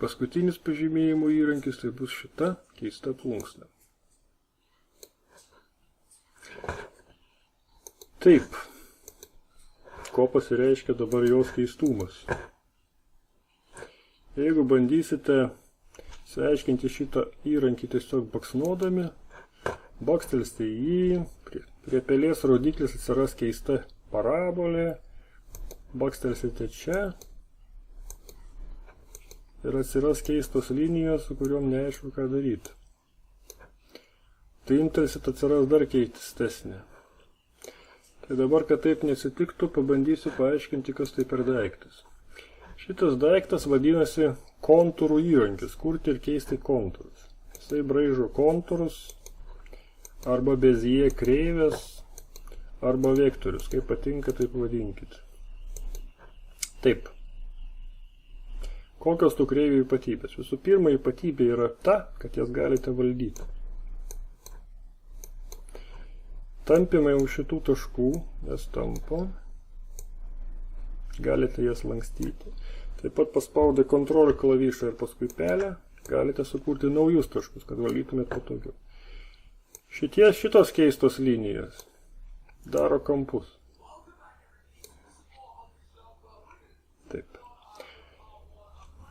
paskutinis pažymėjimo įrankis tai bus šita keista plunksna. Taip, ko pasireiškia dabar jos keistumas. Jeigu bandysite išsiaiškinti šitą įrankį tiesiog baksnuodami, bakstelsite jį, prie pelės rodiklis atsiras keista parabolė, bakstelsite čia ir atsiras keistos linijos, su kuriuom neaišku ką daryti. Tai imtelsit atsiras dar keistesnė. Tai dabar, kad taip nesitiktų, pabandysiu paaiškinti, kas tai per daiktas. Šitas daiktas vadinasi kontūrų įrankis, kurti ir keisti kontūrus. Jisai braižo kontūrus arba bezie kreivės arba vektorius, kaip patinka, taip vadinkit. Taip. Kokios tų kreivių ypatybės? Visų pirma, ypatybė yra ta, kad jas galite valdyti. Tampymai už šitų taškų, jas tampo, galite jas lankstyti. Taip pat paspaudę kontrolę klavišą ir paskui pelę, galite sukurti naujus taškus, kad valdytumėt patogiau. Šitos keistos linijos daro kampus. Taip.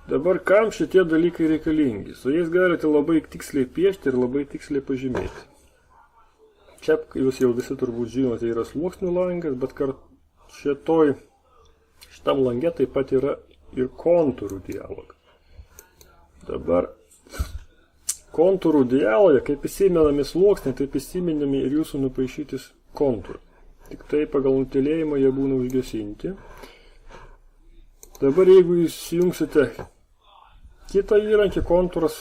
Dabar kam šitie dalykai reikalingi? Su jais galite labai tiksliai piešti ir labai tiksliai pažymėti. Čia, jūs jau visi turbūt žinote, yra sluoksnių langas, bet šitam lange taip pat yra ir kontūrų dialogas. Dabar kontūrų dialogą, kaip įsimenami sluoksniai, taip įsimenami ir jūsų nupaišytis kontūrai. Tik tai pagal nutylėjimą jie būna užgesinti. Dabar jeigu jūs jungsite kitą įrankį, kontūras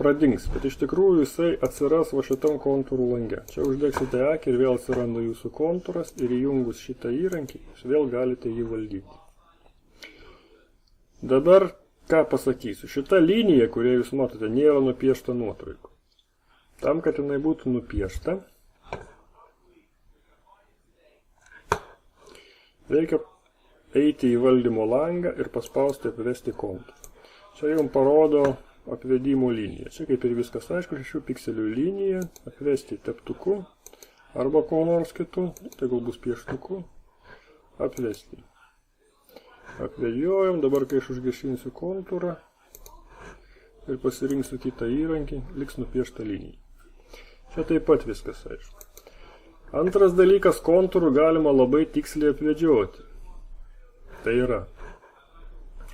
pradings, bet iš tikrųjų jisai atsiras va šitam kontūrų lange. Čia uždegsite akį ir vėl atsiranda jūsų kontūras ir įjungus šitą įrankį, jūs vėl galite jį valdyti. Dabar ką pasakysiu? Šita linija, kurią jūs matote, nėra nupiešta nuotraukų. Tam, kad jinai būtų nupiešta, reikia eiti į valdymo langą ir paspausti apvesti kontūrą. Čia jums parodo apvedimo liniją. Čia kaip ir viskas aišku, 6 pikselių liniją, apvesti teptuku arba ko nors kitu, tai gal bus pieštuku, apvesti. Apvedžiojam, dabar kai aš užgesinsiu kontūrą ir pasirinksiu kitą įrankį, liks nupiešta linija. Čia taip pat viskas aišku. Antras dalykas, kontūrų galima labai tiksliai apvedžioti. Tai yra,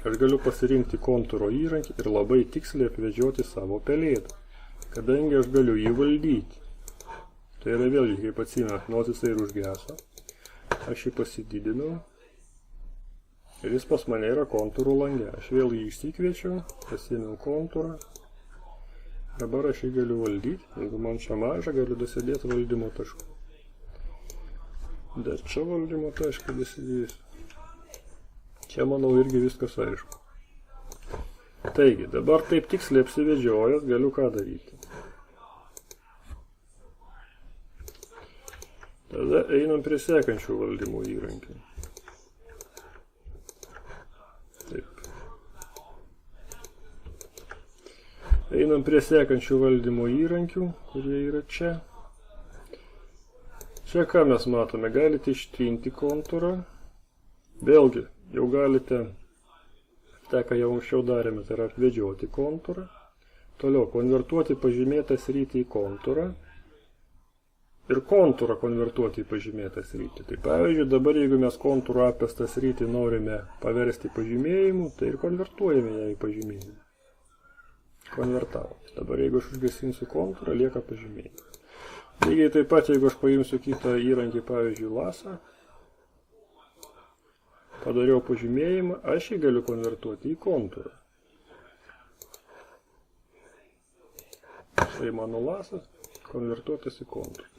aš galiu pasirinkti kontūro įrankį ir labai tiksliai apvedžioti savo pelėdą, kadangi aš galiu jį valdyti. Tai yra vėlgi, kaip atsimenat, nors jisai ir užgeso. Aš jį pasididinau ir jis pas mane yra kontūrų lange. Aš vėl jį išsikviečiau, pasiėmiau kontūrą. Dabar aš jį galiu valdyti. Jeigu man čia maža, galiu dasidėti valdymo taškų. Dar čia valdymo tašką dasidėsiu. Čia, manau, irgi viskas aišku. Taigi, dabar taip tiksliai apsivedžiojęs, galiu ką daryti. Tada einam prie sekančių valdymo įrankių. Taip. Einam prie sekančių valdymo įrankių, kurie yra čia. Čia ką mes matome? Galite ištrinti kontūrą. Vėlgi, jau galite, tą ką jau anksčiau darėme, tai yra apvedžioti kontūrą. Toliau, konvertuoti pažymėtą sritį į kontūrą. Ir kontūrą konvertuoti į pažymėtą sritį. Tai pavyzdžiui, dabar jeigu mes kontūrų apvestą sritį norime paversti pažymėjimu, tai ir konvertuojame ją į pažymėjimą. Konvertavo. Dabar jeigu aš užgesinsiu kontūrą, lieka pažymėjimas. Lygiai taip pat, jeigu aš paimsiu kitą įrankį, pavyzdžiui, lasą, padariau pažymėjimą, aš jį galiu konvertuoti į kontūrą. Štai mano lasas, konvertuotas į kontūrą.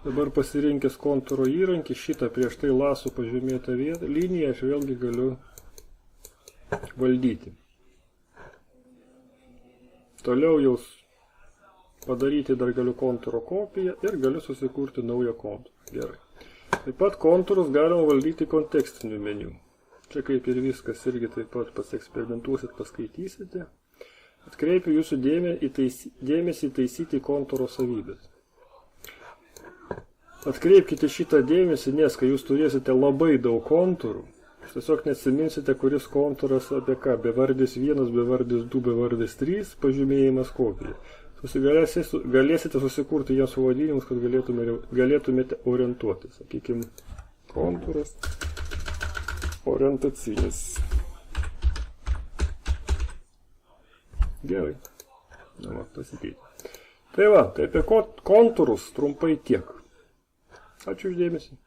Dabar pasirinkęs kontūro įrankį, šitą prieš tai lasų pažymėtą liniją aš vėlgi galiu valdyti. Toliau jau padaryti dar galiu kontūro kopiją ir galiu susikurti naują kontūrą. Gerai. Taip pat kontūrus galima valdyti kontekstiniu meniu. Čia kaip ir viskas irgi taip pat pasieksperimentuosit, paskaitysite. Atkreipiu jūsų dėmesį taisyti kontūro savybės. Atkreipkite šitą dėmesį, nes kai jūs turėsite labai daug kontūrų, jūs tiesiog nesiminsite, kuris kontūras apie ką. Bevardis 1, bevardis 2, bevardis 3, pažymėjimas kopija. Galėsite susikurti jas pavadinimus, kad galėtumėte orientuoti. Sakykime, kontūras orientacinis. Gerai. Na, pasikeitė. Tai va, tai apie kontūrus trumpai tiek. Ačiū uždėmesį.